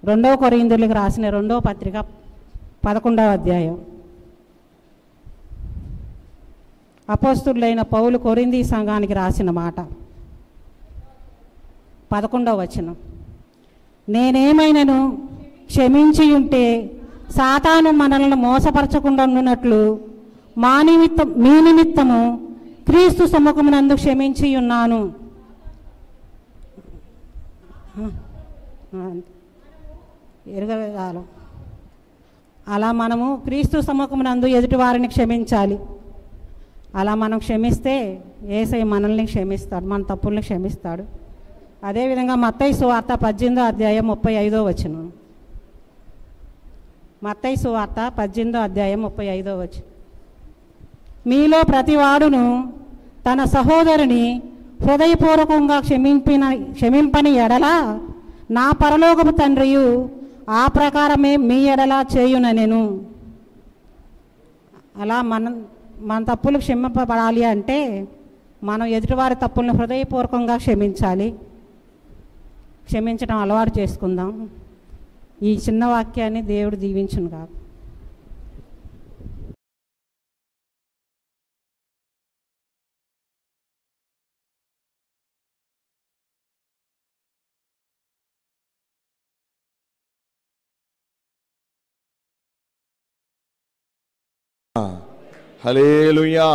రెండవ కొరింథీయులకు రాసిన రెండవ పత్రిక 11వ అధ్యాయం. అపోస్తులైన పౌలు కొరింథీ సంఘానికి రాసిన మాట, 11వ వచనం. నేనేమైనను క్షమించి ఉంటే సాతాను మనల్ని మోసపరచకుండా ఉన్నట్లు మీ నిమిత్తము క్రీస్తు సముఖమునందు క్షమించి ఉన్నాను. ఎరగవేదాలు అలా మనము క్రీస్తు సముఖమునందు ఎదుటి వారిని క్షమించాలి. అలా మనం క్షమిస్తే యేసయ్య మనల్ని క్షమిస్తాడు, మన తప్పుల్ని క్షమిస్తాడు. అదేవిధంగా మత్తయి సువార్త 18వ అధ్యాయం 35వ వచనం. మత్తయి సువార్త 18వ అధ్యాయం 35వ వచనం. మీలో ప్రతివాడును తన సహోదరుని హృదయపూర్వకంగా క్షమింపని ఎడల నా పరలోకపు తండ్రియు ఆ ప్రకారమే మీ ఎడల చేయుననెను. అలా మన తప్పులు క్షమింపబడాలి అంటే మనం ఎదుటివారి తప్పులను హృదయపూర్వకంగా క్షమించాలి. క్షమించడం అలవాటు చేసుకుందాం. ఈ చిన్న వాక్యాన్ని దేవుడు దీవించును కాదు. హల్లెలూయా.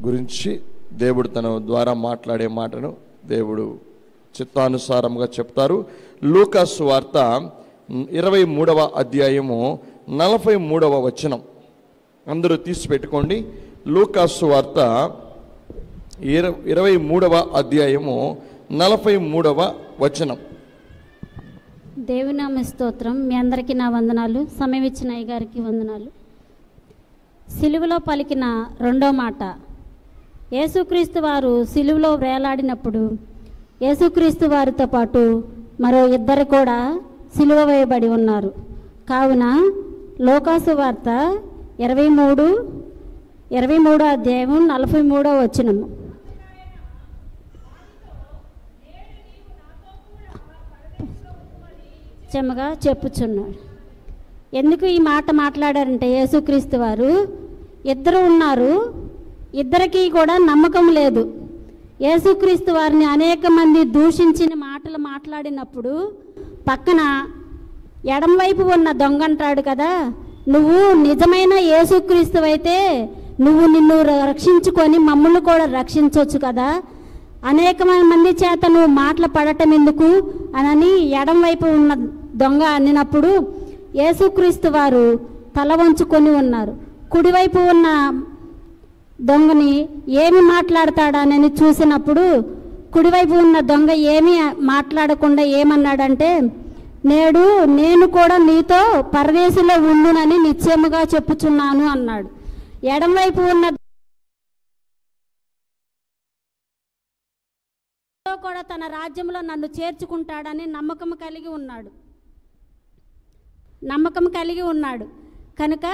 గురించి దేవుడు తన ద్వారా మాట్లాడే మాటను దేవుడు చిత్తానుసారంగా చెప్తారు. లూకా సువార్త 23వ అధ్యాయము 43వ వచనం అందరూ తీసి పెట్టుకోండి. లూకా సువార్త 23వ అధ్యాయము 43వ వచనం. దేవునామ స్తోత్రం. మీ అందరికీ నా వందనాలు. సమయం ఇచ్చిన అయ్య గారికి వందనాలు. సిలువలో పలికిన రెండో మాట. యేసుక్రీస్తు వారు సిలువలో వేలాడినప్పుడు యేసుక్రీస్తు వారితో పాటు మరో ఇద్దరు కూడా సిలువ వేయబడి ఉన్నారు. కావున లూకా సువార్త 23వ అధ్యాయం 43వ వచనము. చెమ్మగా చెప్పుచున్నాడు. ఎందుకు ఈ మాట మాట్లాడారంటే యేసుక్రీస్తు వారు ఇద్దరు ఉన్నారు, ఇద్దరికీ కూడా నమ్మకం లేదు. యేసుక్రీస్తు వారిని అనేక మంది దూషించిన మాటలు మాట్లాడినప్పుడు పక్కన ఎడంవైపు ఉన్న దొంగ అంటాడు కదా, నువ్వు నిజమైన యేసుక్రీస్తు అయితే నువ్వు నిన్ను రక్షించుకొని మమ్మల్ని కూడా రక్షించవచ్చు కదా, అనేక మంది చేత నువ్వు మాటలు పడటం ఎందుకు అని ఎడంవైపు ఉన్న దొంగ అనినప్పుడు యేసుక్రీస్తు వారు తల వంచుకొని ఉన్నారు. కుడివైపు ఉన్న దొంగని ఏమి మాట్లాడతాడనని చూసినప్పుడు కుడివైపు ఉన్న దొంగ ఏమీ మాట్లాడకుండా ఏమన్నాడంటే, నేను కూడా నీతో పరదేశంలో ఉండునని నిశ్చయముగా చెప్పుచున్నాను అన్నాడు. ఎడంవైపు ఉన్న కూడా తన రాజ్యంలో నన్ను చేర్చుకుంటాడని నమ్మకం కలిగి ఉన్నాడు. కనుక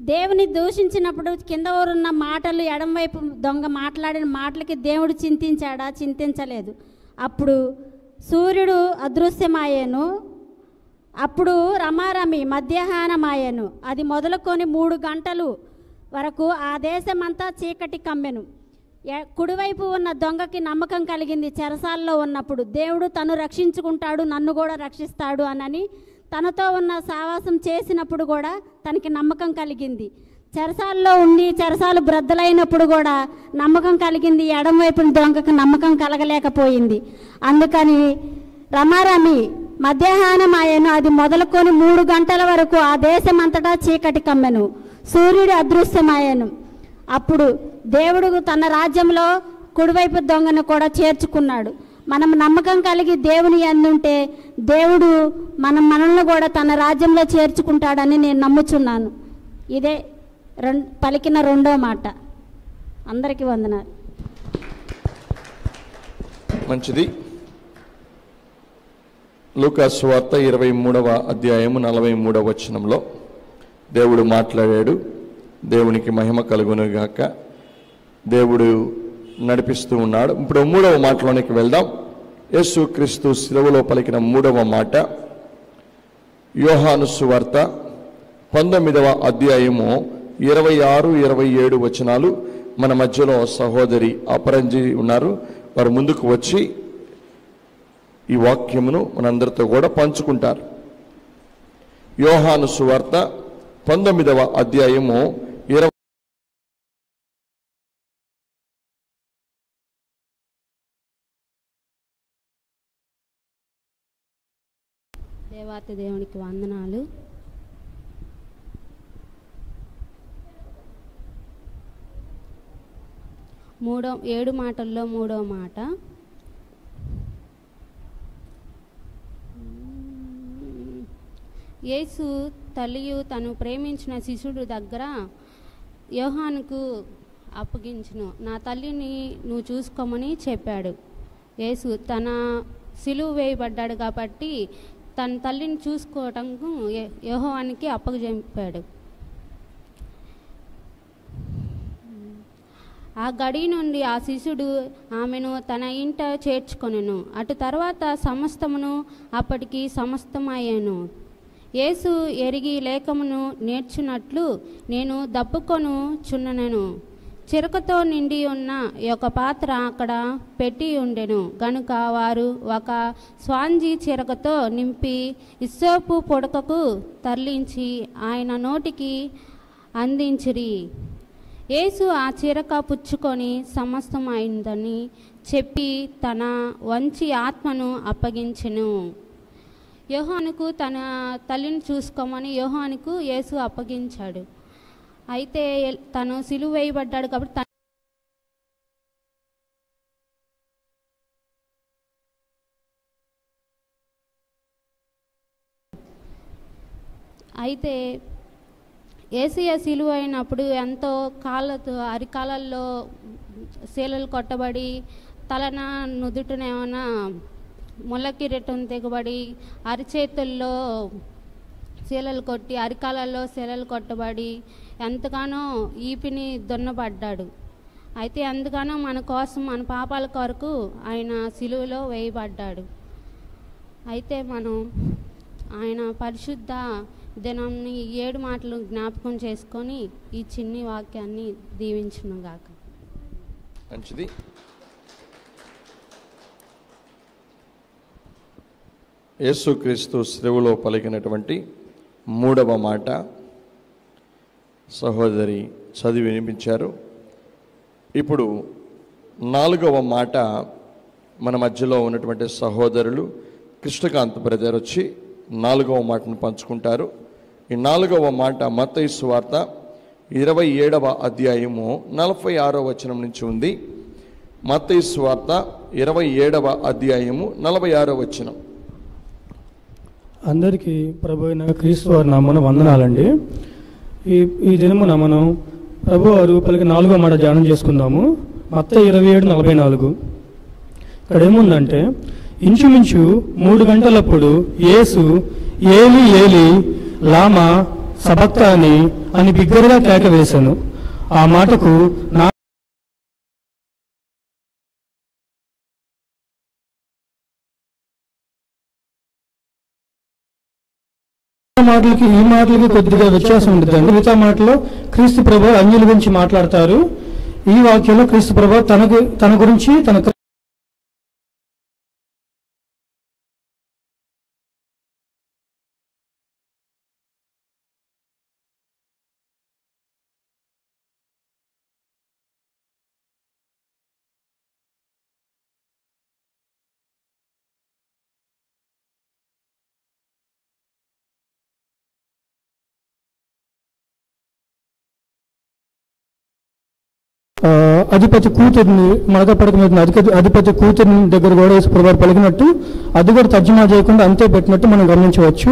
దేవుని దూషించినప్పుడు కింద ఊరున్న మాటలు ఎడంవైపు దొంగ మాట్లాడిన మాటలకి దేవుడు చింతించాడా? చింతించలేదు. అప్పుడు సూర్యుడు అదృశ్యమాయేను, అప్పుడు రమారమి మధ్యాహ్నమాయేను. అది మొదలుకొని 3 గంటలు వరకు ఆ దేశమంతా చీకటి కమ్మెను. కుడివైపు ఉన్న దొంగకి నమ్మకం కలిగింది. చెరసాల్లో ఉన్నప్పుడు దేవుడు తను రక్షించుకుంటాడు, నన్ను కూడా రక్షిస్తాడు అని తనతో ఉన్న సావాసం చేసినప్పుడు కూడా తనకి నమ్మకం కలిగింది. చెరసాల్లో ఉండి చెరసాలు బ్రద్దలైనప్పుడు కూడా నమ్మకం కలిగింది. ఎడంవైపున దొంగకి నమ్మకం కలగలేకపోయింది. అందుకని రమారమి మధ్యాహ్నమాయను. అది మొదలుకొని 3 గంటల వరకు ఆ దేశమంతటా చీకటి కమ్మెను, సూర్యుడు అదృశ్యమాయను. అప్పుడు దేవుడు తన రాజ్యంలో కుడివైపు దొంగను కూడా చేర్చుకున్నాడు. మనం నమ్మకం కలిగి దేవుని అందుంటే దేవుడు మనల్ని కూడా తన రాజ్యంలో చేర్చుకుంటాడని నేను నమ్ముచున్నాను. ఇదే పలికిన రెండో మాట. అందరికీ వందనాలు. మంచిది. లూకా సువార్త 23వ అధ్యాయము 43వ వచనంలో దేవుడు మాట్లాడాడు. దేవునికి మహిమ కలుగునుగాక. దేవుడు నడిపిస్తూ ఉన్నాడు. ఇప్పుడు 3వ మాటలోనికి వెళ్దాం. యేసుక్రీస్తు శిలువలో పలికిన 3వ మాట యోహాను సువార్త 19వ అధ్యాయము 26-27 వచనాలు. మన మధ్యలో సహోదరి అపరంజి ఉన్నారు. వారు ముందుకు వచ్చి ఈ వాక్యమును మనందరితో కూడా పంచుకుంటారు. యోహాను సువార్త 19వ అధ్యాయము 20. దేవాతి దేవునికి వందనాలు. ఏడు మాటల్లో 3వ మాట. యేసు తల్లియు తను ప్రేమించిన శిష్యుడు దగ్గర యోహానుకు అప్పగించును. నా తల్లిని నువ్వు చూసుకోమని చెప్పాడు. యేసు తన సిలువ వేయబడ్డాడు కాబట్టి తన తల్లిని చూసుకోవటంకు యోహానుకి అప్పగించాడు. ఆ గడి నుండి ఆ శిష్యుడు ఆమెను తన ఇంట చేర్చుకొనెను. అటు తర్వాత సమస్తమును అప్పటికి సమస్తమయ్యాను. యేసు ఎరిగి లేఖమును నేర్చున్నట్లు నేను దప్పుకొను చున్ననెను. చిరకతో నిండి ఉన్న ఒక పాత్ర అక్కడ పెట్టి ఉండెను గనుక వారు ఒక స్వాంజీ చిరకతో నింపి ఇస్సోపు పొడకకు తరలించి ఆయన నోటికి అందించిరి. యేసు ఆ చిరక పుచ్చుకొని సమస్తం అయిందని చెప్పి తన వంచి ఆత్మను అప్పగించెను. యోహానుకు తన తల్లిని చూసుకోమని యోహానుకు యేసు అప్పగించాడు. అయితే తను సిలువ వేయబడ్డాడు కాబట్టి అయితే యేసయ్య సిలువ అయినప్పుడు ఎంతో అరికాలల్లో శీలలు కొట్టబడి తలన నుదుటనేమన్నా ముళ్ళకిరీటం తెగబడి అరిచేతుల్లో శీలలు కొట్టి అరికాలలో శీలలు కొట్టబడి ఎంతగానో ఈపిని దున్నబడ్డాడు. అయితే అందుకనో మన కోసం మన పాపాల కొరకు ఆయన సిలువలో వేయబడ్డాడు. అయితే మనం ఆయన పరిశుద్ధ దినాన్ని 7 మాటలు జ్ఞాపకం చేసుకొని ఈ చిన్ని వాక్యాన్ని దీవించునుగాక. మంచిది. యేసుక్రీస్తు శిలువలో పలికినటువంటి 3వ మాట సహోదరి చదివి వినిపించారు. ఇప్పుడు 4వ మాట మన మధ్యలో ఉన్నటువంటి సహోదరులు కృష్ణకాంత్ బ్రదర్ వచ్చి 4వ మాటను పంచుకుంటారు. ఈ 4వ మాట మత్తయి సువార్త 27వ అధ్యాయము 46వ వచనం నుంచి ఉంది. మత్తయి సువార్త 27వ అధ్యాయము 46వ వచనం. అందరికీ ప్రభు అయిన క్రీస్తు వారి నామమున వందనాలండి. ఈ దినమున మనం ప్రభు వారు పలికి 4వ మాట ధ్యానం చేసుకుందాము. మత్తయి 27:44. ఇక్కడ ఏముందంటే, ఇంచుమించు 3 గంటలప్పుడు యేసు ఏలి ఏలి లామా సబక్తాని అని బిగ్గరగా కేక వేశాను. ఆ మాటకు ఈ మాటలకి కొద్దిగా వ్యత్యాసం ఉంటుందండి. మిగతా మాటలో క్రీస్తు ప్రభు అన్యుల గురించి మాట్లాడతారు. ఈ వాక్యంలో క్రీస్తు ప్రభు తన గురించి తన అధిపతి కూతురిని మడక పడక మీద అధిపతి కూతురిని దగ్గర కూడా యేసు ప్రభువు పలికినట్టు అది కూడా తర్జుమా చేయకుండా అంతే పెట్టినట్టు మనం గమనించవచ్చు.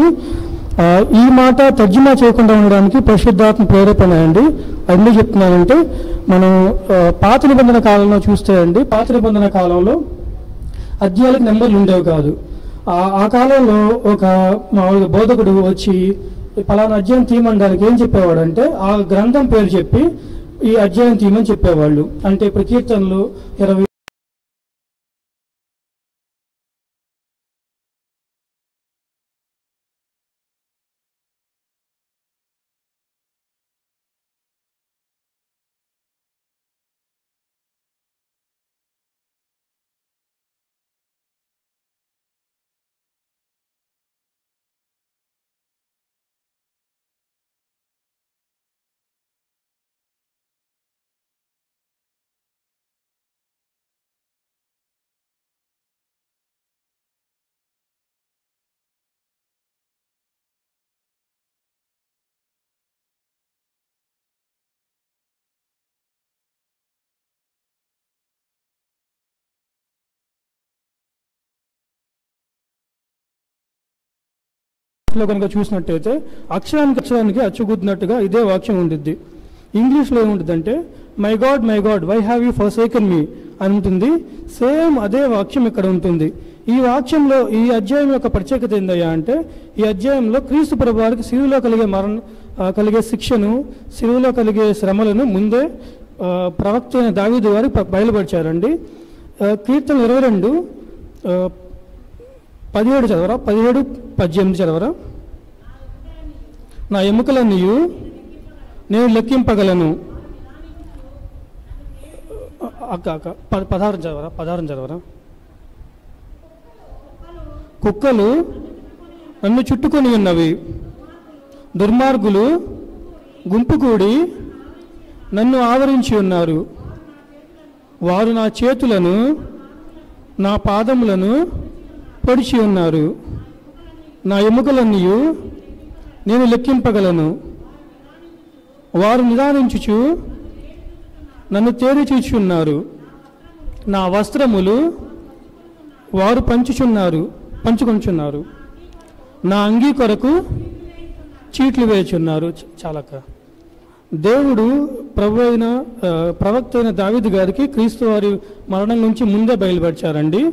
ఈ మాట తర్జుమా చేయకుండా ఉండడానికి పరిశుద్ధాత్మ ప్రేరేపణ అండి. ఎందుకు చెప్తున్నానంటే, మనం పాత నిబంధన కాలంలో చూస్తే అండి, పాత నిబంధన కాలంలో అధ్యాయాలకు నెంబర్లు ఉండేవి కాదు. ఆ కాలంలో ఒక మామూలుగా బోధకుడు వచ్చి పలానా అధ్యాయం తీయమనడానికి ఏం చెప్పేవాడంటే ఆ గ్రంథం పేరు చెప్పి ఈ అధ్యాయం తీయమని చెప్పేవాళ్ళు. అంటే ఇప్పుడు కీర్తనలు 20 లో కనుక చూసినట్టయితే అక్షరానికి అచ్చుగుద్దినట్టుగా ఇదే వాక్యం ఉండిద్ది. ఇంగ్లీష్లో ఏముంటుందంటే my god why have you forsaken me అని ఉంటుంది. సేమ్ అదే వాక్యం ఇక్కడ ఉంటుంది. ఈ వాక్యంలో ఈ అధ్యాయం యొక్క ప్రత్యేకత ఏందయ్యా అంటే ఈ అధ్యాయంలో క్రీస్తు ప్రభువారికి సిలువలో కలిగే శిక్షను, సిలువలో కలిగే శ్రమలను ముందే ప్రవక్త అయిన దావీదు వారు బయలుపరిచారండి. కీర్తన 22:17 చదవరా, 17-18 చదవరా. నా ఎముకలన్నీ నేను లెక్కింపగలను. 16 చదవరా. కుక్కలు నన్ను చుట్టుకొని ఉన్నవి, దుర్మార్గులు గుంపు కూడి నన్ను ఆవరించి ఉన్నారు. వారు నా చేతులను నా పాదములను పొడిచి ఉన్నారు. నా ఎముకలన్నీ నేను లెక్కింపగలను. వారు నిదానించుచు నన్ను తేరి చూచున్నారు. నా వస్త్రములు వారు పంచుకొంచున్నారు. నా అంగీ కొరకు చీట్లు వేయుచున్నారు. చాలక దేవుడు ప్రవక్త అయిన దావీదు గారికి క్రీస్తు వారి మరణం నుంచి ముందే బయలుపరిచారండి.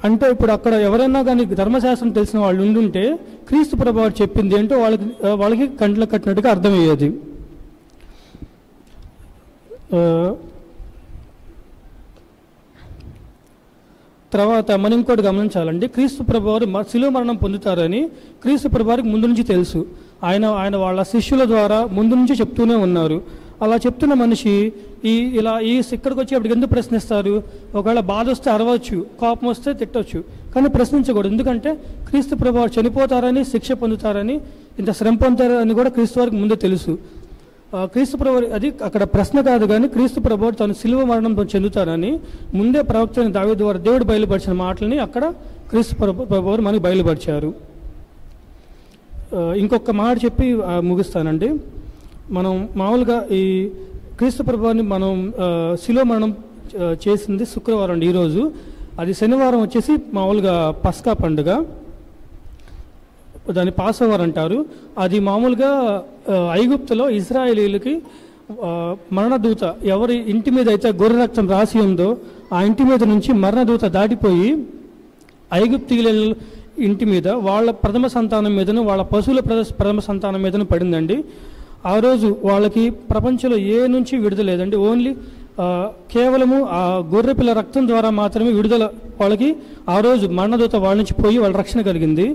అంటే ఇప్పుడు అక్కడ ఎవరైనా కానీ ధర్మశాస్త్రం తెలిసిన వాళ్ళు ఉండుంటే క్రీస్తు ప్రభువారు చెప్పింది ఏంటో వాళ్ళకి కంట్లో కట్టినట్టుగా అర్థమయ్యేది. తర్వాత మనం ఇంకోటి గమనించాలండి. క్రీస్తు ప్రభువారు శిలువ మరణం పొందుతారని క్రీస్తు ప్రభువారికి ముందు నుంచి తెలుసు. ఆయన వాళ్ళ శిష్యుల ద్వారా ముందు నుంచి చెప్తూనే ఉన్నారు. అలా చెప్తున్న మనిషి ఇక్కడికి వచ్చేప్పటికి ఎందుకు ప్రశ్నిస్తారు? ఒకవేళ బాధ వస్తే అరవచ్చు, కోపం వస్తే తిట్టవచ్చు, కానీ ప్రశ్నించకూడదు. ఎందుకంటే క్రీస్తు ప్రభువారు చనిపోతారని, శిక్ష పొందుతారని, ఇంత శ్రమ పొందుతారని కూడా క్రీస్తు వారికి ముందే తెలుసు. క్రీస్తు ప్రభువారు అది అక్కడ ప్రశ్న కాదు, కానీ క్రీస్తు ప్రభువారు తను శిలువ మరణం చెందుతారని ముందే ప్రవక్త అయిన దావీదు ద్వారా దేవుడు బయలుపరిచిన మాటలని అక్కడ క్రీస్తు ప్రభువారు మనకు బయలుపరిచారు. ఇంకొక మాట చెప్పి ముగిస్తానండి. మనం మామూలుగా ఈ క్రీస్తు ప్రభువారిని మనం శిలువ మరణం చేసింది శుక్రవారం అండి ఈరోజు. అది శనివారం వచ్చేసి మామూలుగా పస్కా పండుగ, దాన్ని పాసోవర్ అంటారు. అది మామూలుగా ఐగుప్తులో ఇశ్రాయేలీలకి మరణదూత ఎవరి ఇంటి మీద అయితే గొర్రె రక్తం రాసి ఉందో ఆ ఇంటి మీద నుంచి మరణదూత దాటిపోయి ఐగుప్తీయుల ఇంటి మీద, వాళ్ళ ప్రథమ సంతానం మీదను, వాళ్ళ పశువుల ప్రథమ సంతానం మీదను పడిందండి. ఆ రోజు వాళ్ళకి ప్రపంచంలో ఏ నుంచి విడుదల లేదండి. ఓన్లీ కేవలము ఆ గొర్రెపిల్ల రక్తం ద్వారా మాత్రమే విడుదల వాళ్ళకి. ఆ రోజు మరణదూత వాళ్ళ నుంచి పోయి వాళ్ళ రక్షణ కలిగింది.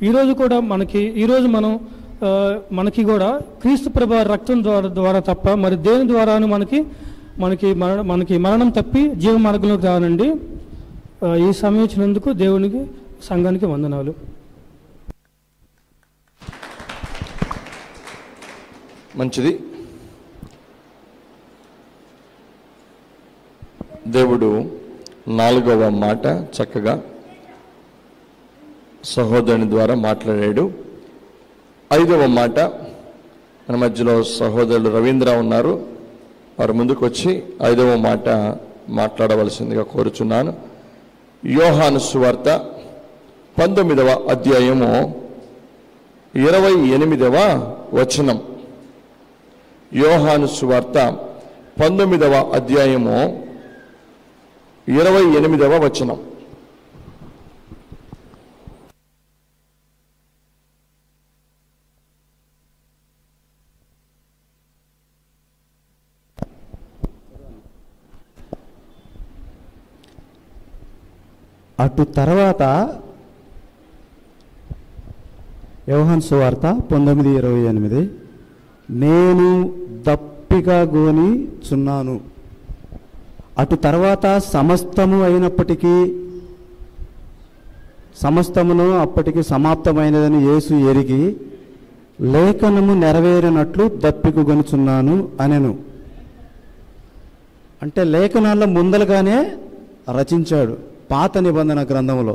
ఈరోజు కూడా మనకి కూడా క్రీస్తు ప్రభువారి రక్తం ద్వారా తప్ప మరి దేని ద్వారాను మనకి మరణం తప్పి జీవ మార్గంలోకి రానండి. ఈ సమయం ఇచ్చినందుకు దేవునికి, సంఘానికి వందనాలు. మంచిది. దేవుడు 4వ మాట చక్కగా సహోదరుని ద్వారా మాట్లాడాడు. 5వ మాట మన మధ్యలో సహోదరులు రవీంద్ర ఉన్నారు. వారు ముందుకు వచ్చి 5వ మాట మాట్లాడవలసిందిగా కోరుచున్నాను. యోహాను సువార్త 19వ అధ్యాయము 28వ వచనం. యోహాను సువార్త 19వ అధ్యాయము 28వ వచనం. అటు తర్వాత యోహాను సువార్త 19:28, నేను దప్పిక గోనిచున్నాను. అటు తర్వాత సమస్తము అయినప్పటికీ సమస్తమును అప్పటికి సమాప్తమైనదని యేసు ఎరిగి లేఖనము నెరవేరినట్లు దప్పిక గొనుచున్నాను అనెను. అంటే లేఖనాల్లో ముందలుగానే రచించాడు పాత నిబంధన గ్రంథంలో.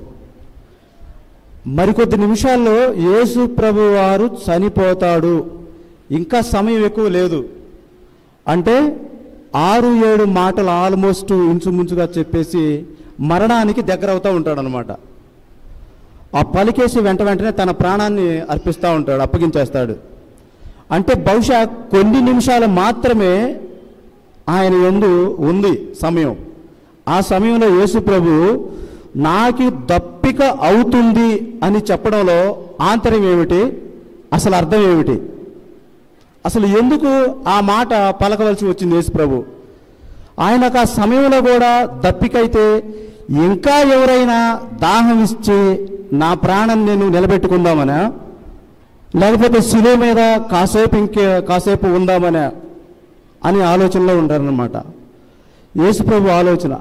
మరికొద్ది నిమిషాల్లో యేసు ప్రభు వారు చనిపోతాడు, ఇంకా సమయం ఎక్కువ లేదు అంటే 6-7 మాటలు ఆల్మోస్ట్ ఇంచుమించుగా చెప్పేసి మరణానికి దగ్గర అవుతూ ఉంటాడు అనమాట. ఆ పలికేసి వెంటనే తన ప్రాణాన్ని అర్పిస్తూ ఉంటాడు, అప్పగించేస్తాడు. అంటే బహుశా కొన్ని నిమిషాలు మాత్రమే ఆయన యందు ఉంది సమయం. ఆ సమయంలో యేసు ప్రభు నాకు దప్పిక అవుతుంది అని చెప్పడంలో ఆంతర్యం ఏమిటి, అసలు అర్థం ఏమిటి, అసలు ఎందుకు ఆ మాట పలకవలసి వచ్చింది యేసు ప్రభు? ఆయనకు ఆ సమయంలో కూడా దప్పికైతే ఇంకా ఎవరైనా దాహం ఇచ్చి నా ప్రాణం నేను నిలబెట్టుకుందామనా, లేకపోతే శిలువ మీద కాసేపు ఉందామనా అని ఆలోచనలో ఉంటారనమాట. యేసుప్రభు ఆలోచన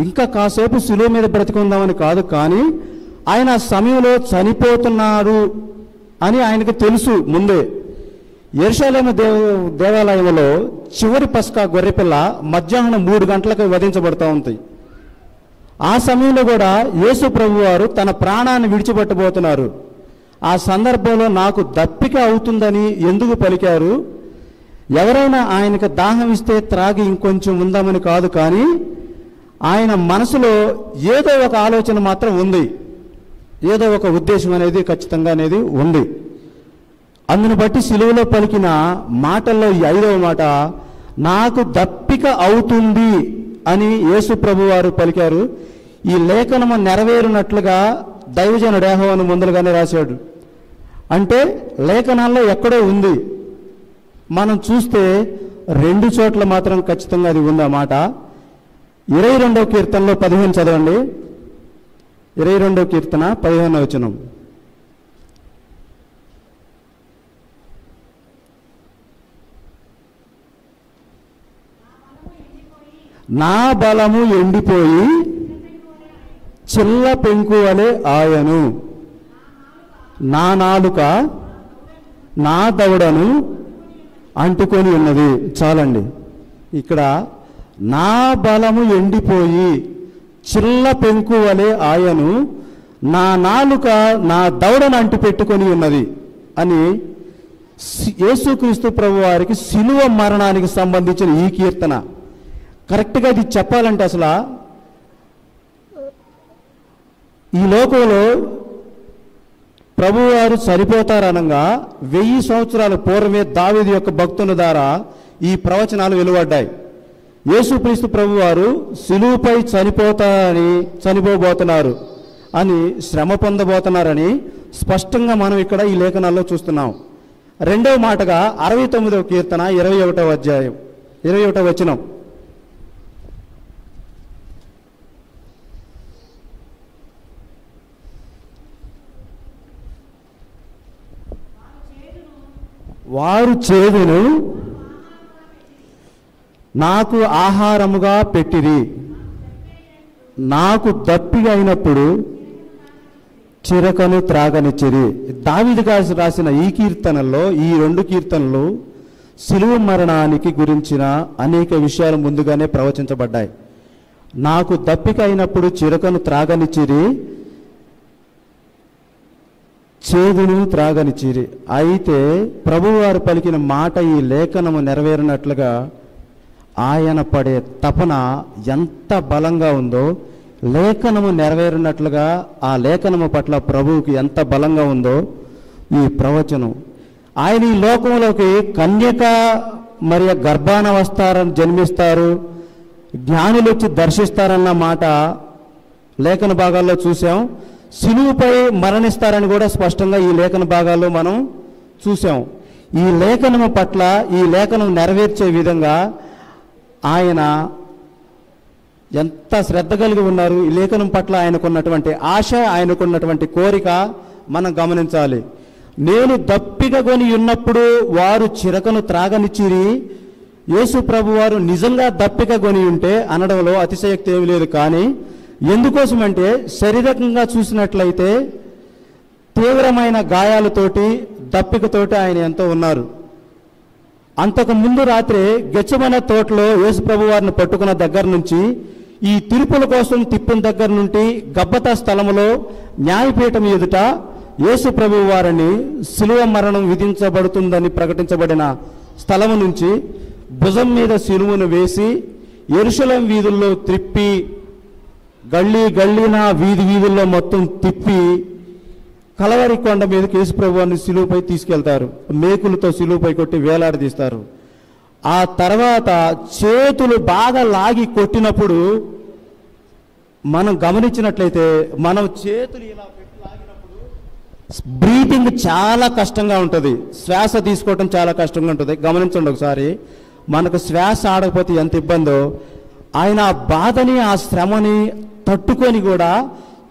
ఇంకా కాసేపు శిలువ మీద బ్రతికుందామని కాదు, కానీ ఆయన ఆ సమయంలో చనిపోతున్నారు అని ఆయనకు తెలుసు ముందే. యెరూషలేము దేవాలయంలో చివరి పస్కా గొర్రెపిల్ల మధ్యాహ్నం 3 గంటలకు వధించబడుతూ ఉంది. ఆ సమయంలో కూడా యేసు ప్రభు వారు తన ప్రాణాన్ని విడిచిపెట్టబోతున్నారు. ఆ సందర్భంలో నాకు దప్పిక అవుతుందని ఎందుకు పలికారు? ఎవరైనా ఆయనకు దాహం ఇస్తే త్రాగి ఇంకొంచెం ఉందామని కాదు, కానీ ఆయన మనసులో ఏదో ఒక ఆలోచన మాత్రం ఉంది, ఏదో ఒక ఉద్దేశం అనేది ఖచ్చితంగా అనేది ఉంది. అందును బట్టి సిలువలో పలికిన మాటల్లో ఈ 5వ మాట నాకు దప్పిక అవుతుంది అని యేసు ప్రభు వారు పలికారు. ఈ లేఖనము నెరవేరునట్లుగా దైవజనుడు యెహోవాను ముందుగానే రాశాడు. అంటే లేఖనాల్లో ఎక్కడో ఉంది, మనం చూస్తే 2 చోట్ల మాత్రం ఖచ్చితంగా అది ఉంది. ఆ మాట 22వ కీర్తనలో 15 చదవండి. 22వ కీర్తన 15వ వచనం. నా బలము ఎండిపోయి చిల్ల పెంకు వలె ఆయను, నా నాలుక నా దవడను అంటుకొని ఉన్నది. చాలండి. ఇక్కడ నా బలము ఎండిపోయి చిల్ల పెంకు వలె ఆయను, నా నాలుక నా దవడను అంటు పెట్టుకొని ఉన్నది అని యేసుక్రీస్తు ప్రభు వారికి శిలువ మరణానికి సంబంధించిన ఈ కీర్తన. కరెక్ట్గా ఇది చెప్పాలంటే అసలు ఈ లోకంలో ప్రభువారు చనిపోతారనగా 1000 సంవత్సరాల పూర్వమే దావీదు యొక్క భక్తుల ద్వారా ఈ ప్రవచనాలు వెలువడ్డాయి. యేసుక్రీస్తు ప్రభువారు శిలువపై చనిపోబోతున్నారు అని, శ్రమ పొందబోతున్నారని స్పష్టంగా మనం ఇక్కడ ఈ లేఖనాల్లో చూస్తున్నాం. 2వ మాటగా 69వ కీర్తన 21వ అధ్యాయం 21వ వచనం. వారు చేదును నాకు ఆహారముగా పెట్టిరి, నాకు దప్పిగా అయినప్పుడు చిరకను త్రాగనిచ్చిరి. దావీదు గారు రాసిన ఈ కీర్తనల్లో, ఈ 2 కీర్తనలు శిలువ మరణానికి గురించిన అనేక విషయాలు ముందుగానే ప్రవచించబడ్డాయి. నాకు దప్పిక అయినప్పుడు చిరకను త్రాగనిచ్చిరి, చేదును త్రాగనిచ్చిరి. అయితే ప్రభువారు పలికిన మాట ఈ లేఖనము నెరవేరినట్లుగా ఆయన పడే తపన ఎంత బలంగా ఉందో, లేఖనము నెరవేరినట్లుగా ఆ లేఖనము పట్ల ప్రభువుకి ఎంత బలంగా ఉందో ఈ ప్రవచనం. ఆయన ఈ లోకంలోకి కన్యక మరియు గర్భాన వస్తారని జన్మిస్తారు, జ్ఞానులు వచ్చి దర్శిస్తారన్న మాట లేఖన భాగాల్లో చూసాం. శిలువపై మరణిస్తారని కూడా స్పష్టంగా ఈ లేఖన భాగాల్లో మనం చూసాం. ఈ లేఖనము పట్ల, ఈ లేఖనం నెరవేర్చే విధంగా ఆయన ఎంత శ్రద్ధ కలిగి ఉన్నారు. ఈ లేఖనం పట్ల ఆయనకున్నటువంటి ఆశ, ఆయనకున్నటువంటి కోరిక మనం గమనించాలి. నేను దప్పిక కొని ఉన్నప్పుడు వారు చిరకను త్రాగనిచ్చిరి. యేసు ప్రభు వారు నిజంగా దప్పిక కొని ఉంటే అనడంలో అతిశయక్తి ఏమీ లేదు. కానీ ఎందుకోసమంటే శారీరకంగా చూసినట్లయితే తీవ్రమైన గాయాలతోటి దప్పికతోటి ఆయన ఎంతో ఉన్నారు. అంతకు ముందు రాత్రి గెత్సేమనే తోటలో యేసు ప్రభు వారిని పట్టుకున్న దగ్గర నుంచి, ఈ తీర్పుల కోసం తిప్పిన దగ్గర నుండి గబ్బతా స్థలములో న్యాయపీఠం ఎదుట యేసు ప్రభు వారిని శిలువ మరణం విధించబడుతుందని ప్రకటించబడిన స్థలము నుంచి భుజం మీద శిలువను వేసి యెరూషలేం వీధుల్లో త్రిప్పి, గల్లీ గల్లీన వీధి వీధుల్లో మొత్తం తిప్పి కలవరి కొండ మీదకి యేసు ప్రభువాన్ని శిలువపై తీసుకెళ్తారు. మేకులతో శిలువపై కొట్టి వేలాడదీస్తారు. ఆ తర్వాత చేతులు బాగా లాగి కొట్టినప్పుడు మనం గమనించినట్లయితే, మనం చేతులు ఇలా పెట్టి లాగినప్పుడు బ్రీతింగ్ చాలా కష్టంగా ఉంటుంది, శ్వాస తీసుకోవటం చాలా కష్టంగా ఉంటుంది. గమనించండి ఒకసారి, మనకు శ్వాస ఆడకపోతే ఎంత ఇబ్బందో, ఆయన ఆ బాధని ఆ శ్రమని తట్టుకొని కూడా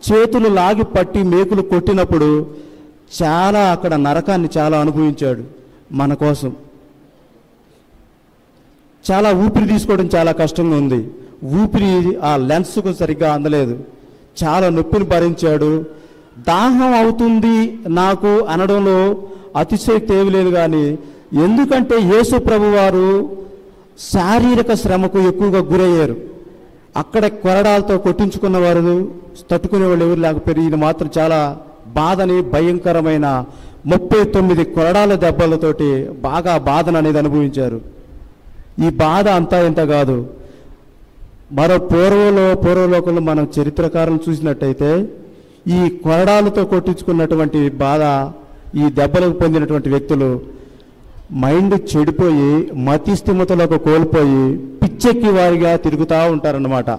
చేతులు లాగి పట్టి మేకులు కొట్టినప్పుడు చాలా అక్కడ నరకాన్ని చాలా అనుభవించాడు మన కోసం. చాలా ఊపిరి తీసుకోవడం చాలా కష్టంగా ఉంది. ఊపిరి ఆ లెన్స్కు సరిగ్గా అందలేదు. చాలా నొప్పిని భరించాడు. దాహం అవుతుంది నాకు అనడంలో అతిశయోక్తి ఏమీ లేదు. కానీ ఎందుకంటే యేసు ప్రభు వారు శారీరక శ్రమకు ఎక్కువగా గురయ్యారు. అక్కడ కొరడాలతో కొట్టించుకున్న వారు తట్టుకునే వాళ్ళు ఎవరు లేకపోయారు. ఈయన మాత్రం చాలా బాధని, భయంకరమైన 39 కొరడాల దెబ్బలతోటి బాగా బాధను అనేది అనుభవించారు. ఈ బాధ అంతా ఇంత కాదు. మరో పూర్వలోకంలో మనం చరిత్రకారులను చూసినట్టయితే ఈ కొరడాలతో కొట్టించుకున్నటువంటి బాధ, ఈ దెబ్బలకు పొందినటువంటి వ్యక్తులు మైండ్ చెడిపోయి మతి స్థిమితలకు కోల్పోయి పిచ్చెక్కి వారిగా తిరుగుతూ ఉంటారన్నమాట.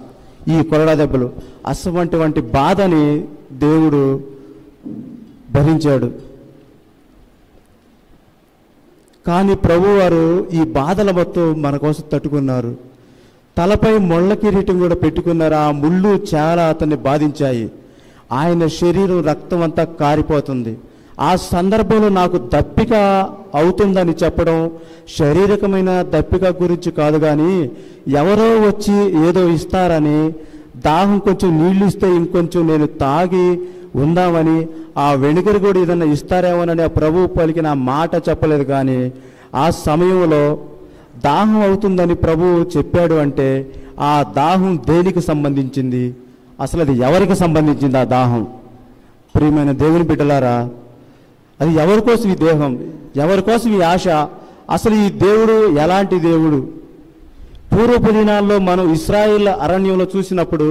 ఈ కొరడా దెబ్బలు అటువంటి బాధని దేవుడు భరించాడు. కానీ ప్రభువారు ఈ బాధల మొత్తం మన కోసం తట్టుకున్నారు. తలపై ముళ్ళ కిరీటం కూడా పెట్టుకున్నారు. ఆ ముళ్ళు చాలా అతన్ని బాధించాయి. ఆయన శరీరం రక్తం అంతా కారిపోతుంది. ఆ సందర్భంలో నాకు దప్పిక అవుతుందని చెప్పడం శారీరకమైన దప్పిక గురించి కాదు, కానీ ఎవరో వచ్చి ఏదో ఇస్తారని, దాహం కొంచెం నీళ్ళు ఇస్తే ఇంకొంచెం నేను తాగి ఉందామని, ఆ వెనుకరు కూడా ఏదన్నా ఇస్తారేమోనని ఆ ప్రభువు పలికిన మాట చెప్పలేదు. కానీ ఆ సమయంలో దాహం అవుతుందని ప్రభువు చెప్పాడు అంటే ఆ దాహం దేనికి సంబంధించింది? అసలు అది ఎవరికి సంబంధించింది? ఆ దాహం ప్రియమైన దేవుని బిడ్డలారా, అది ఎవరి కోసం ఈ దేహం, ఎవరి కోసం ఈ ఆశ? అసలు ఈ దేవుడు ఎలాంటి దేవుడు? పూర్వపు దినాల్లో మనం ఇశ్రాయేల్ అరణ్యంలో చూసినప్పుడు,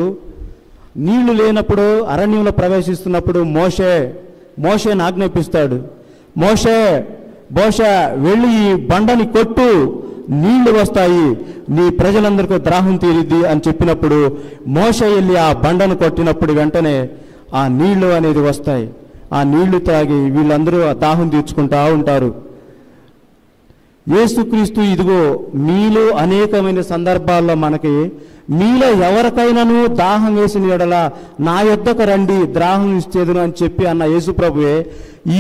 నీళ్లు లేనప్పుడు అరణ్యంలో ప్రవేశిస్తున్నప్పుడు మోషేని ఆజ్ఞాపిస్తాడు. మోషే వెళ్ళి ఈ బండని కొట్టు, నీళ్లు వస్తాయి, నీ ప్రజలందరికీ దాహం తీరిద్ది అని చెప్పినప్పుడు మోషే వెళ్ళి ఆ బండను కొట్టినప్పుడు వెంటనే ఆ నీళ్లు అనేది వస్తాయి. ఆ నీళ్లు తాగి వీళ్ళందరూ దాహం తీర్చుకుంటా ఉంటారు. యేసుక్రీస్తు ఇదిగో మీలో అనేకమైన సందర్భాల్లో మనకి, మీలో ఎవరికైనాను దాహం వేసిన ఎడల నా యొద్దకు రండి, దాహం ఇచ్చేదును అని చెప్పి అన్న యేసు ప్రభువే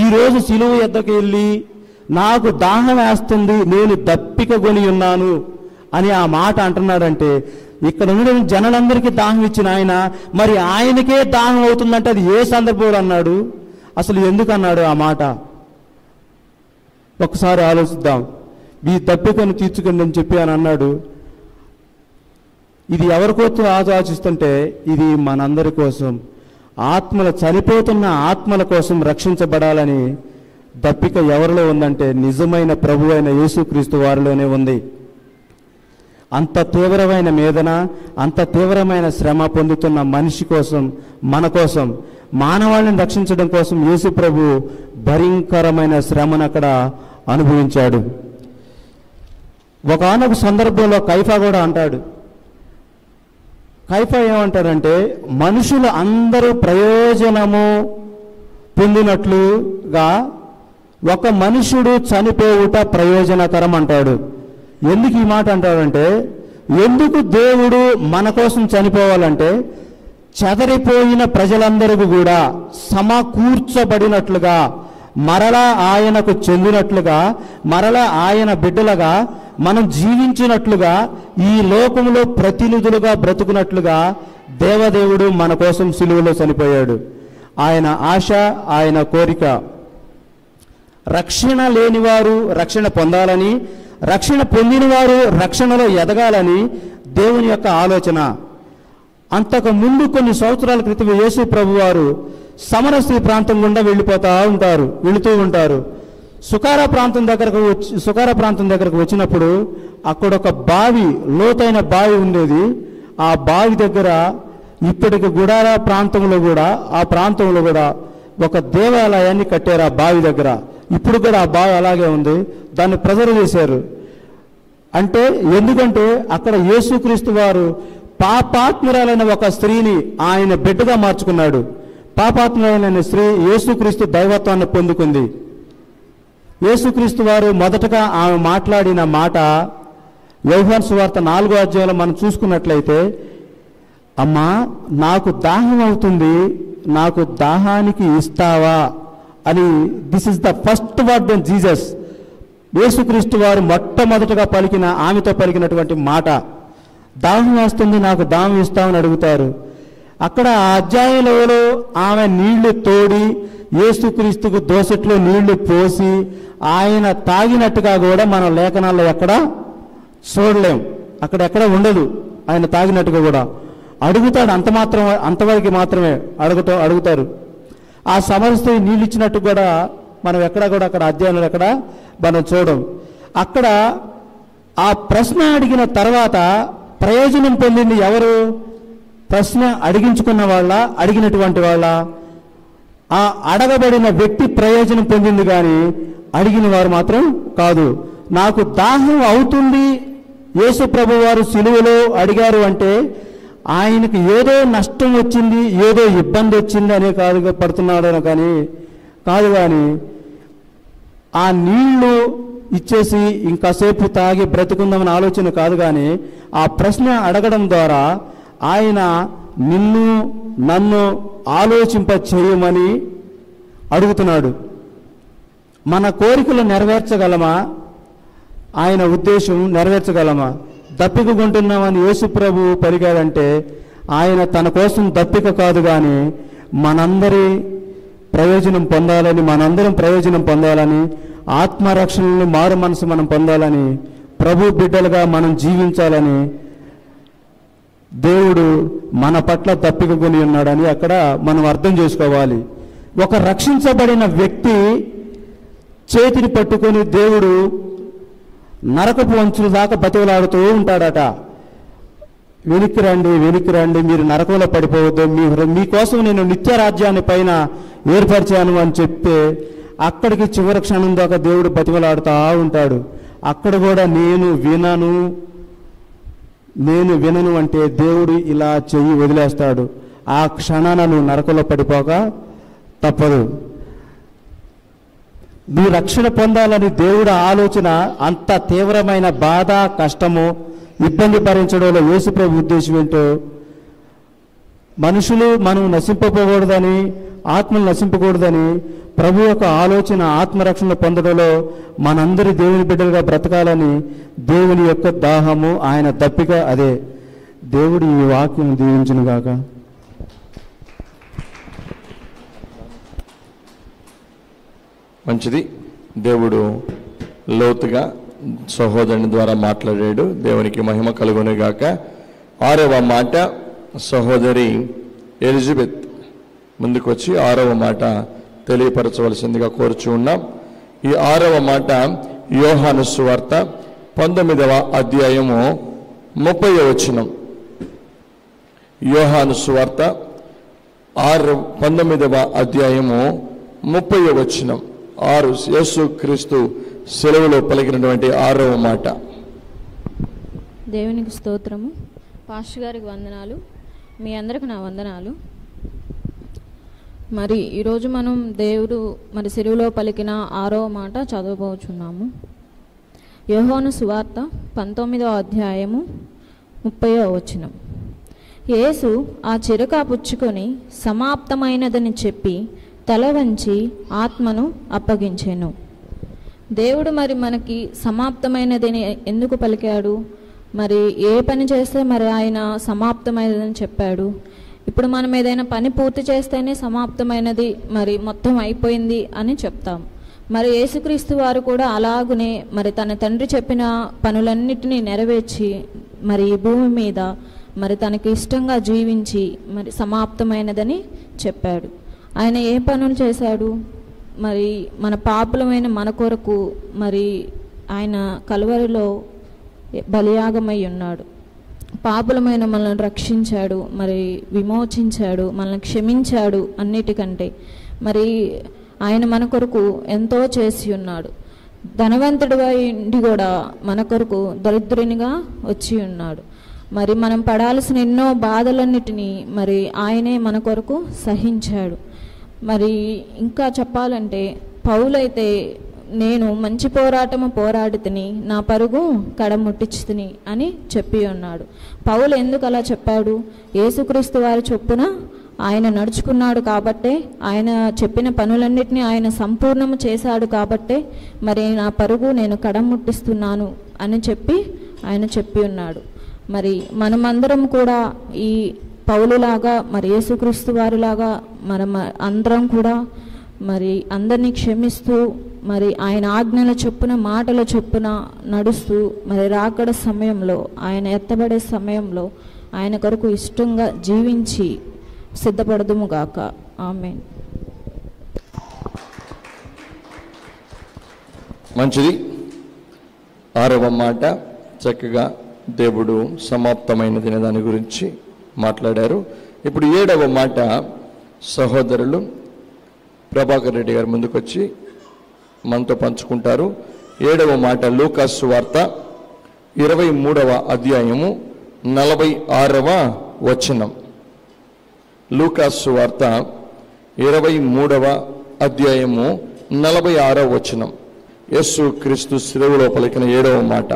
ఈరోజు సిలువ యొద్దకు వెళ్ళి నాకు దాహం వేస్తుంది, నేను దప్పిక కొని ఉన్నాను అని ఆ మాట అంటున్నాడంటే, ఇక్కడ ఉన్న జనులందరికీ దాహం ఇచ్చిన ఆయన మరి ఆయనకే దాహం అవుతుందంటే అది ఏ సందర్భంలో అన్నాడు? అసలు ఎందుకు అన్నాడు ఆ మాట? ఒకసారి ఆలోచిద్దాం. ఈ దప్పికను తీర్చుకోండి అని చెప్పి అని అన్నాడు. ఇది ఎవరి కోసం ఆలోచిస్తుంటే ఇది మనందరి కోసం, చనిపోతున్న ఆత్మల కోసం రక్షించబడాలని దప్పిక ఎవరిలో ఉందంటే నిజమైన ప్రభు అయిన యేసుక్రీస్తు వారిలోనే ఉంది. అంత తీవ్రమైన వేదన, అంత తీవ్రమైన శ్రమ పొందుతున్న మనిషి కోసం, మన కోసం, మానవాళిని రక్షించడం కోసం యేసు ప్రభు భయంకరమైన శ్రమను అక్కడ అనుభవించాడు. ఒకానొక సందర్భంలో కైఫా కూడా అంటాడు. కైఫా ఏమంటారంటే, మనుషులు అందరూ ప్రయోజనము పొందినట్లుగా ఒక మనుషుడు చనిపోవుట ప్రయోజనకరం అంటాడు. ఎందుకు ఈ మాట అంటాడంటే, ఎందుకు దేవుడు మన కోసం చనిపోవాలంటే చెదరిపోయిన ప్రజలందరికీ కూడా సమకూర్చబడినట్లుగా, మరలా ఆయనకు చెందినట్లుగా, మరలా ఆయన బిడ్డలుగా మనం జీవించినట్లుగా, ఈ లోకంలో ప్రతినిధులుగా బ్రతుకున్నట్లుగా దేవదేవుడు మన కోసం సిలువలో చనిపోయాడు. ఆయన ఆశ, ఆయన కోరిక రక్షణ లేనివారు రక్షణ పొందాలని, రక్షణ పొందినవారు రక్షణలో ఎదగాలని దేవుని యొక్క ఆలోచన. అంతకు ముందు కొన్ని సంవత్సరాల క్రితం యేసు ప్రభువారు సమరస్త్రీ ప్రాంతం గుండా వెళుతూ ఉంటారు. సుకారా ప్రాంతం దగ్గరకు వచ్చినప్పుడు అక్కడ ఒక బావి, లోతైన బావి ఉండేది. ఆ బావి దగ్గర ఇప్పటికి గుడారా ప్రాంతంలో కూడా, ఆ ప్రాంతంలో కూడా ఒక దేవాలయాన్ని కట్టారు. ఆ బావి దగ్గర ఇప్పుడు కూడా ఆ బావి అలాగే ఉంది, దాన్ని ప్రిజర్వ్ చేశారు. అంటే ఎందుకంటే అక్కడ యేసుక్రీస్తు వారు పాపాత్మురాలైన ఒక స్త్రీని ఆయన బిడ్డగా మార్చుకున్నాడు. పాపాత్మురాలైన స్త్రీ యేసుక్రీస్తు దైవత్వాన్ని పొందుకుంది. యేసుక్రీస్తు వారు మొదటగా ఆమె మాట్లాడిన మాట యోహాను సువార్త 4వ అధ్యాయంలో మనం చూసుకున్నట్లయితే, అమ్మా నాకు దాహం అవుతుంది, నాకు దాహానికి ఇస్తావా అని. This is the first word of Jesus. యేసుక్రీస్తు వారు మొట్టమొదటగా ఆమెతో పలికినటువంటి మాట. దాహం వేస్తుంది, నాకు దాహం ఇస్తామని అడుగుతారు. అక్కడ ఆ అధ్యాయంలో ఆమె నీళ్లు తోడి యేసుక్రీస్తుకు దోసెట్లో నీళ్లు పోసి ఆయన తాగినట్టుగా కూడా మనం లేఖనాల్లో ఎక్కడ చూడలేం. అక్కడెక్కడ ఉండదు ఆయన తాగినట్టుగా కూడా. అడుగుతాడు, అంతవరకు మాత్రమే అడుగుతారు. ఆ సమరస్త్రీ నీళ్ళు ఇచ్చినట్టు కూడా మనం ఎక్కడ కూడా అక్కడ అధ్యాయంలో ఎక్కడ మనం చూడం. అక్కడ ఆ ప్రశ్న అడిగిన తర్వాత ప్రయోజనం పొందింది ఎవరు? ప్రశ్న అడిగించుకున్న వాళ్ళ, అడిగినటువంటి వాళ్ళ? ఆ అడగబడిన వ్యక్తి ప్రయోజనం పొందింది కానీ అడిగిన వారు మాత్రం కాదు. నాకు దాహం అవుతుంది యేసు ప్రభు వారు సిలువలో అడిగారు అంటే ఆయనకు ఏదో నష్టం వచ్చింది, ఏదో ఇబ్బంది వచ్చింది అనే పడుతున్నాడు కానీ ఆ నీళ్లు ఇచ్చేసి ఇంకాసేపు తాగి బ్రతుకుందామని ఆలోచన కాదు. కానీ ఆ ప్రశ్న అడగడం ద్వారా ఆయన నిన్ను నన్ను ఆలోచింప చేయమని అడుగుతున్నాడు. మన కోరికలు నెరవేర్చగలమా? ఆయన ఉద్దేశం నెరవేర్చగలమా? దప్పిక కొంటున్నామని యేసు ప్రభు పలికాడంటే ఆయన తన కోసం దప్పిక కాదు కానీ మనందరి ప్రయోజనం పొందాలని, మనందరం ప్రయోజనం పొందాలని, ఆత్మరక్షణని మారు మనసు మనం పొందాలని, ప్రభు బిడ్డలుగా మనం జీవించాలని దేవుడు మన పట్ల దప్పిక కొని ఉన్నాడని అక్కడ మనం అర్థం చేసుకోవాలి. ఒక రక్షించబడిన వ్యక్తి చేతిని పట్టుకొని దేవుడు నరకపు అంచుల దాకా బతివలాడుతూ ఉంటాడట. వెనక్కి రండి, మీరు నరకంలో పడిపోవద్దు, మీకోసం నేను నిత్య రాజ్యాన్ని పైన ఏర్పరిచాను అని చెప్తే అక్కడికి చివరి క్షణం దాకా దేవుడు బతివలాడుతూ ఉంటాడు. అక్కడ కూడా నేను వినను అంటే దేవుడు ఇలా చెయ్యి వదిలేస్తాడు. ఆ క్షణాన నువ్వు నరకంలో పడిపోక తప్పదు. నువ్వు రక్షణ పొందాలని దేవుడు ఆలోచన అంత తీవ్రమైన బాధ, కష్టము, ఇబ్బంది భరించడంలో యేసుప్రభు ఉద్దేశం ఏంటో, మనుషులు మనం నశింపకూడదని, ఆత్మలు నశింపకూడదని ప్రభు యొక్క ఆలోచన ఆత్మరక్షణ పొందడంలో మనందరి దేవుని బిడ్డలుగా బ్రతకాలని దేవుని యొక్క దాహము, ఆయన దప్పిక అదే. దేవుడు ఈ వాక్యం దీవించును గాక. మంచిది. దేవుడు లోతుగా సహోదరుని ద్వారా మాట్లాడాడు. దేవునికి మహిమ కలుగును గాక. 6వ మాట సహోదరి ఎలిజబెత్ ముందుకు వచ్చి 6వ మాట తెలియపరచవలసిందిగా కోరుచు ఉన్నాం. ఈ 6వ మాట యోహాను సువార్త 19వ అధ్యాయము 30వ వచనం. యోహాను సువార్త 19వ అధ్యాయము 30వ వచనం. 6 యేసు క్రీస్తు సెలవులో పలికినటువంటి 6వ మాట. దేవునికి స్తోత్రము. పాస్టర్ గారికి వందనాలు, మీ అందరికి నా వందనాలు. మరి ఈరోజు మనం దేవుడు సెలవులో పలికిన 6వ మాట చదవబోచున్నాము. యోహాను సువార్త 19వ అధ్యాయము 30వ వచనం. యేసు ఆ చిరక పుచ్చుకొని సమాప్తమైనదని చెప్పి తల వంచి ఆత్మను అప్పగించెను. దేవుడు మరి మనకి సమాప్తమైనదని ఎందుకు పలికాడు? మరి ఏ పని చేస్తే మరి ఆయన సమాప్తమైనదని చెప్పాడు? ఇప్పుడు మనం ఏదైనా పని పూర్తి చేస్తేనే సమాప్తమైనది, మరి మొత్తం అయిపోయింది అని చెప్తాం. మరి యేసుక్రీస్తు వారు కూడా అలాగునే మరి తన తండ్రి చెప్పిన పనులన్నిటినీ నెరవేర్చి మరి ఈ భూమి మీద మరి తనకి ఇష్టంగా జీవించి మరి సమాప్తమైనదని చెప్పాడు. ఆయన ఏ పనులు చేశాడు? మరి మన పాపులమైన మన కొరకు మరి ఆయన కలువరిలో బలియాగమై ఉన్నాడు. పాపులమైన మనల్ని రక్షించాడు, మరి విమోచించాడు, మనల్ని క్షమించాడు. అన్నిటికంటే మరి ఆయన మన కొరకు ఎంతో చేసి ఉన్నాడు. ధనవంతుడిగా ఉండి కూడా మన కొరకు దరిద్రునిగా వచ్చి ఉన్నాడు. మరి మనం పడాల్సిన ఎన్నో బాధలన్నిటినీ మరి ఆయనే మన కొరకు సహించాడు. మరి ఇంకా చెప్పాలంటే పౌలైతే నేను మంచి పోరాటము పోరాడితిని, నా పరుగు కడముట్టించుతిని అని చెప్పి ఉన్నాడు. పౌలు ఎందుకు అలా చెప్పాడు? యేసుక్రీస్తు వారి చొప్పున ఆయన నడుచుకున్నాడు కాబట్టే, ఆయన చెప్పిన పనులన్నిటినీ ఆయన సంపూర్ణము చేశాడు కాబట్టే మరి నా పరుగు నేను కడముట్టిస్తున్నాను అని చెప్పి ఆయన చెప్పి ఉన్నాడు. మరి మనమందరం కూడా ఈ పౌలులాగా మరి యేసుక్రీస్తు వారిలాగా మనం అందరం కూడా మరి అందరినీ క్షమిస్తూ మరి ఆయన ఆజ్ఞల చొప్పున మాటల చొప్పున నడుస్తూ మరి రాకడ సమయంలో ఆయన ఎత్తబడే సమయంలో ఆయన కొరకు ఇష్టంగా జీవించి సిద్ధపడదుముగాక. ఆమేన్. మంచిది. 6వ మాట చక్కగా దేవుడు సమాప్తమైనది దాని గురించి మాట్లాడారు. ఇప్పుడు 7వ మాట సహోదరులు ప్రభాకర్ రెడ్డి గారు ముందుకొచ్చి మనతో పంచుకుంటారు. 7వ మాట లూకాసు సువార్త 23వ అధ్యాయము 46వ వచనం. లూకాసు సువార్త 23వ అధ్యాయము 46వ వచనం. యేసు క్రీస్తు శిలువలో పలికిన 7వ మాట.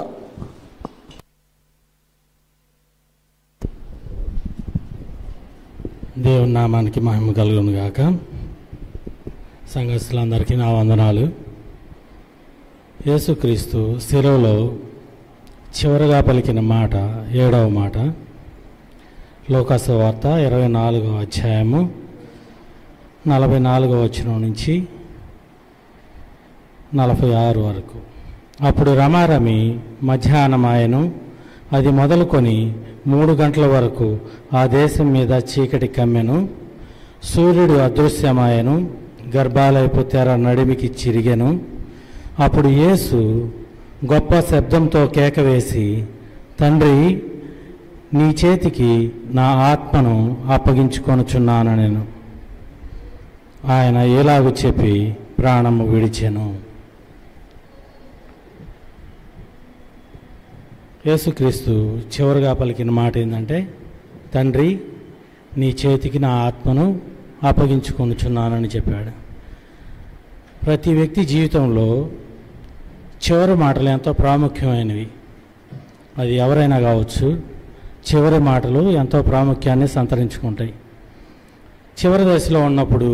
దేవుని నామానికి మహిమ కలుగును గాక. సంఘస్థులందరికీ నా వందనాలు. యేసుక్రీస్తు శిలువలో చివరగా పలికిన మాట 7వ మాట లూకాసు వార్త 24వ అధ్యాయము 44వ వచనం నుంచి 46 వరకు. అప్పుడు రమారమి మధ్యాహ్నమాయను, అది మొదలుకొని 3 గంటల వరకు ఆ దేశం మీద చీకటి కమ్మెను. సూర్యుడు అదృశ్యమాయను, గర్భాలయపు తెర నడిమికి చిరిగెను. అప్పుడు యేసు గొప్ప శబ్దంతో కేక వేసి, తండ్రి, నీ చేతికి నా ఆత్మను అప్పగించుకొనుచున్నానెను. ఆయన ఇలాగు చెప్పి ప్రాణము విడిచెను. యేసుక్రీస్తు చివరిగా పలికిన మాట ఏంటంటే, తండ్రి, నీ చేతికి నా ఆత్మను అప్పగించుకొనుచున్నానని చెప్పాడు. ప్రతి వ్యక్తి జీవితంలో చివరి మాటలు ఎంతో ప్రాముఖ్యమైనవి. అది ఎవరైనా కావచ్చు. చివరి మాటలు ఎంతో ప్రాముఖ్యాన్ని సంతరించుకుంటాయి. చివరి దశలో ఉన్నప్పుడు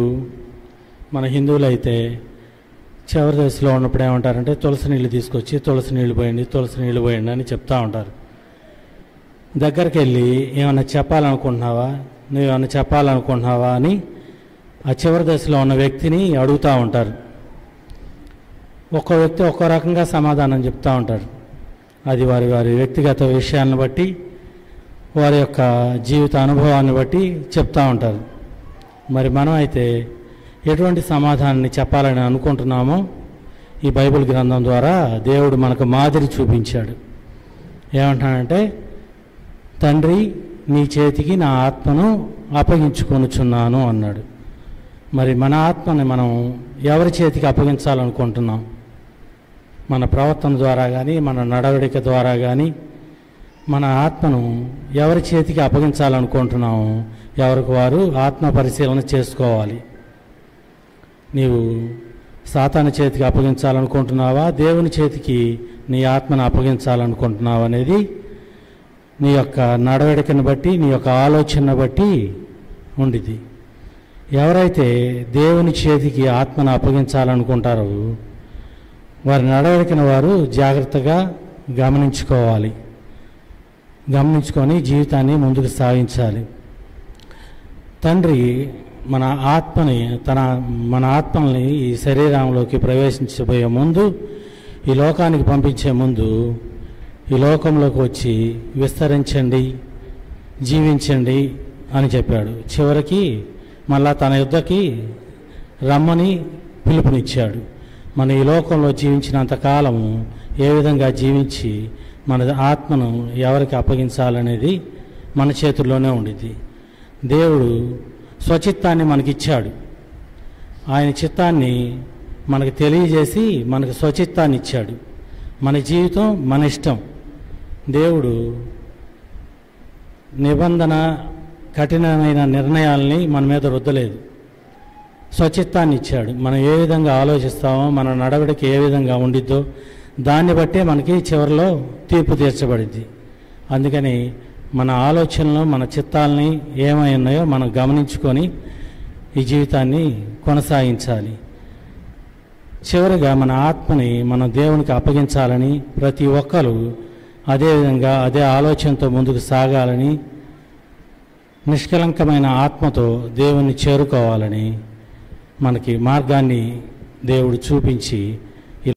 మన హిందువులైతే చివరి దశలో ఉన్నప్పుడు ఏమంటారంటే, తులసి నీళ్ళు తీసుకొచ్చి తులసి నీళ్ళు పోయండి అని చెప్తూ ఉంటారు. దగ్గరికి వెళ్ళి ఏమన్నా చెప్పాలనుకుంటున్నావా అని ఆ చివరి దశలో ఉన్న వ్యక్తిని అడుగుతూ ఉంటారు. ఒక్కో వ్యక్తి ఒక్కో రకంగా సమాధానం చెప్తూ ఉంటారు. అది వారి వ్యక్తిగత విషయాలను బట్టి, వారి యొక్క జీవిత అనుభవాన్ని బట్టి చెప్తూ ఉంటారు. మరి మనం అయితే ఎటువంటి సమాధానాన్ని చెప్పాలని అనుకుంటున్నామో ఈ బైబిల్ గ్రంథం ద్వారా దేవుడు మనకు మాదిరి చూపించాడు. ఏమంటానంటే, తండ్రి, నీ చేతికి నా ఆత్మను అప్పగించుకొనుచున్నాను అన్నాడు. మరి మన ఆత్మని మనం ఎవరి చేతికి అప్పగించాలనుకుంటున్నాం? మన ప్రవర్తన ద్వారా కానీ, మన నడవడిక ద్వారా కానీ మన ఆత్మను ఎవరి చేతికి అప్పగించాలనుకుంటున్నాము? ఎవరికి వారు ఆత్మ పరిశీలన చేసుకోవాలి. నీవు సాతాను చేతికి అప్పగించాలనుకుంటున్నావా, దేవుని చేతికి నీ ఆత్మను అప్పగించాలనుకుంటున్నావా అనేది నీ యొక్క నడవడికను బట్టి, నీ యొక్క ఆలోచనను బట్టి ఉండిద్ది. ఎవరైతే దేవుని చేతికి ఆత్మను అప్పగించాలనుకుంటారో వారి నడవడికను వారు జాగ్రత్తగా గమనించుకొని జీవితాన్ని ముందుకు సాగించాలి. తండ్రి మన ఆత్మల్ని ఈ శరీరంలోకి ప్రవేశించబోయే ముందు, ఈ లోకానికి పంపించే ముందు ఈ లోకంలోకి వచ్చి విస్తరించండి, జీవించండి అని చెప్పాడు. చివరికి మళ్ళా తన యుద్ధకి రమ్మని పిలుపునిచ్చాడు. మన ఈ లోకంలో జీవించినంతకాలము ఏ విధంగా జీవించి మన ఆత్మను ఎవరికి అప్పగించాలనేది మన చేతుల్లోనే ఉండిద్ది. దేవుడు స్వచిత్తాన్ని మనకిచ్చాడు. ఆయన చిత్తాన్ని మనకు తెలియజేసి మనకు స్వచిత్తాన్ని ఇచ్చాడు. మన జీవితం మన ఇష్టం. దేవుడు నిబంధన కఠినమైన నిర్ణయాల్ని మన మీద రుద్దలేదు. స్వచిత్తాన్ని ఇచ్చాడు. మనం ఏ విధంగా ఆలోచిస్తామో, మన నడవడికి ఏ విధంగా ఉండిద్దో దాన్ని బట్టే మనకి చివరిలో తీర్పు తీర్చబడిద్ది. అందుకని మన ఆలోచనలు, మన చిత్తాలని ఏమై ఉన్నాయో మనం గమనించుకొని ఈ జీవితాన్ని కొనసాగించాలి. చివరిగా మన ఆత్మని మనం దేవునికి అప్పగించాలని, ప్రతి ఒక్కరూ అదేవిధంగా అదే ఆలోచనతో ముందుకు సాగాలని, నిష్కలంకమైన ఆత్మతో దేవుణ్ణి చేరుకోవాలని మనకి మార్గాన్ని దేవుడు చూపించి